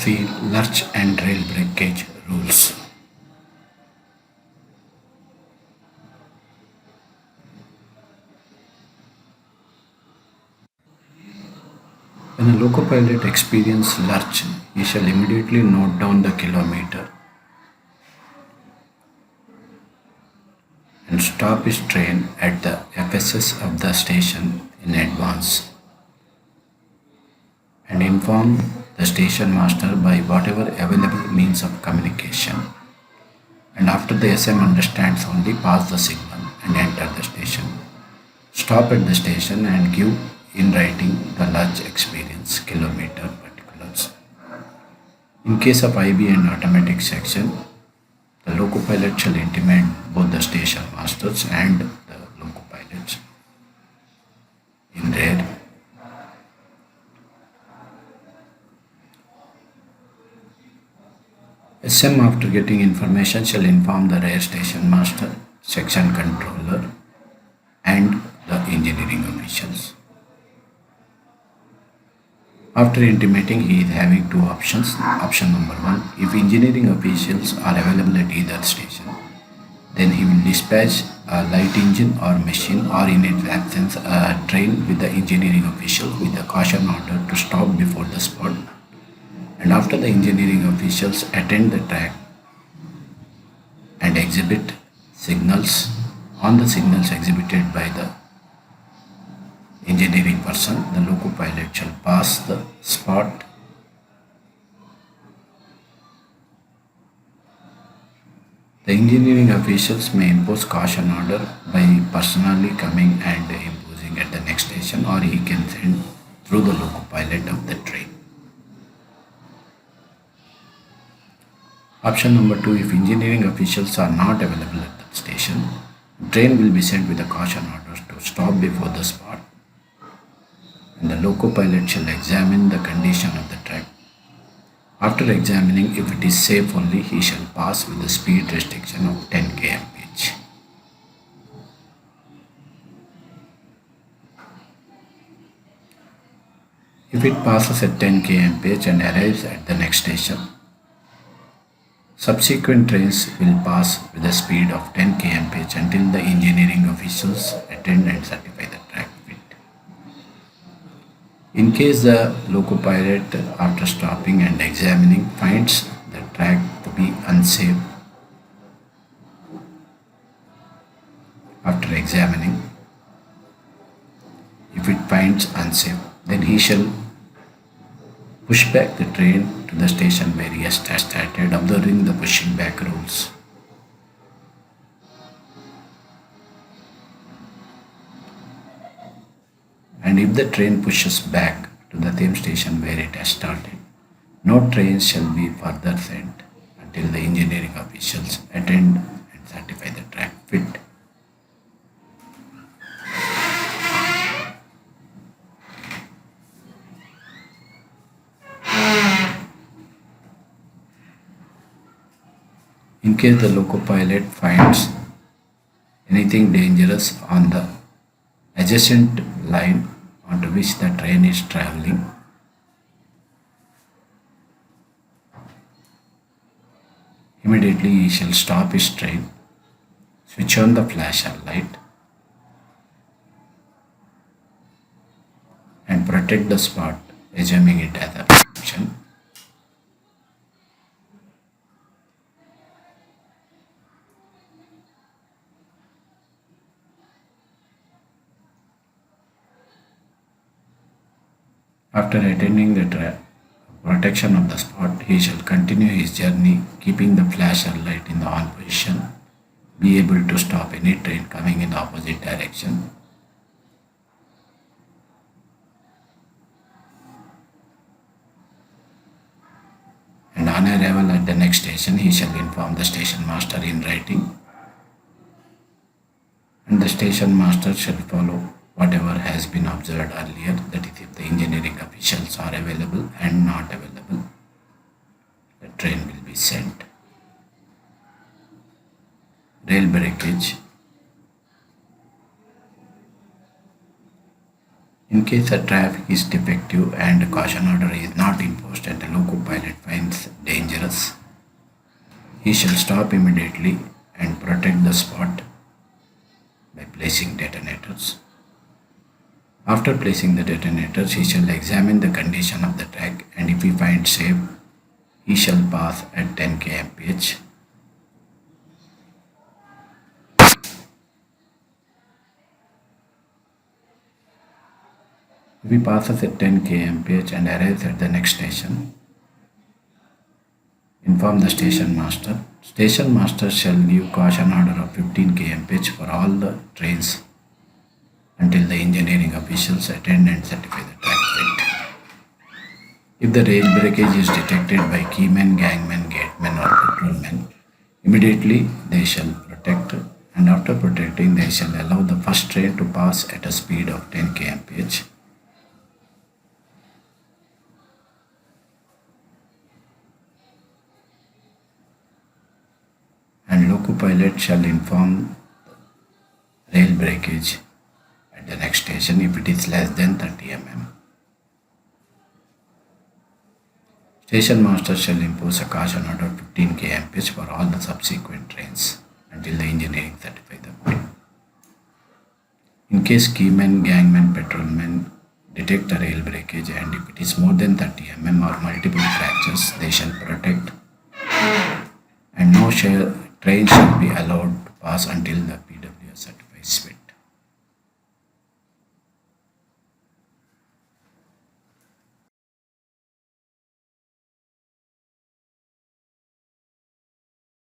see lurch and rail breakage rules. When a loco pilot experiences lurch, he shall immediately note down the kilometer and stop his train at the FSS of the station in advance and inform the station master by whatever available means of communication. And after the SM understands only, pass the signal and enter the station. Stop at the station and give in writing the lurch experience, kilometer particulars. In case of IB and automatic section, the loco pilot shall intimate both the station masters and the loco pilots. In rare, SM after getting information shall inform the rear station master, section controller and the engineering officials. After intimating, he is having two options. Option number one, if engineering officials are available at either station, then he will dispatch a light engine or machine or in its absence a train with the engineering official with a caution order to stop before the spot. And after the engineering officials attend the track and exhibit signals on the signals exhibited by the engineering person, the loco pilot shall pass the spot the engineering officials may impose caution order by personally coming and imposing at the next station or he can send through the loco pilot of the train. Option number two, if engineering officials are not available at the station, train will be sent with a caution order to stop before the spot and the loco pilot shall examine the condition of the track. After examining, if it is safe only, he shall pass with a speed restriction of 10 kmph. If it passes at 10 kmph and arrives at the next station, subsequent trains will pass with a speed of 10 kmph until the engineering officials attend and certify the track fit. In case the loco pilot, after stopping and examining, finds the track to be unsafe, after examining, if it finds unsafe, then he shall push back the train to the station where he has started, observing the pushing back rules. And if the train pushes back to the same station where it has started, no trains shall be further sent until the engineering officials attend and certify the track fit. In case the loco pilot finds anything dangerous on the adjacent line onto which the train is traveling, immediately he shall stop his train, switch on the flasher light and protect the spot, assuming it as a option. After attending the protection of the spot, he shall continue his journey, keeping the flasher light in the on position, be able to stop any train coming in the opposite direction. And on arrival at the next station, he shall inform the station master in writing, and the station master shall follow whatever has been observed earlier, that is, if the engineering officials are available and not available, the train will be sent. Rail breakage. In case the traffic is defective and a caution order is not imposed and the loco pilot finds dangerous, he shall stop immediately and protect the spot by placing detonators. After placing the detonators, he shall examine the condition of the track, and if he finds safe, he shall pass at 10 kmph. If he passes at 10 kmph and arrives at the next station, inform the station master. Station master shall give caution order of 15 kmph for all the trains until the engineering officials attend and certify the track fit. If the rail breakage is detected by keymen, gangmen, gatemen, or patrolmen, immediately they shall protect, and after protecting, they shall allow the first train to pass at a speed of 10 kmph. And loco pilot shall inform rail breakage at the next station if it is less than 30 mm. Station master shall impose a caution order of 15 kmph for all the subsequent trains until the engineering certify them. In case keymen, gangmen, patrolmen detect a rail breakage and if it is more than 30 mm or multiple fractures, they shall protect and no train shall be allowed to pass until the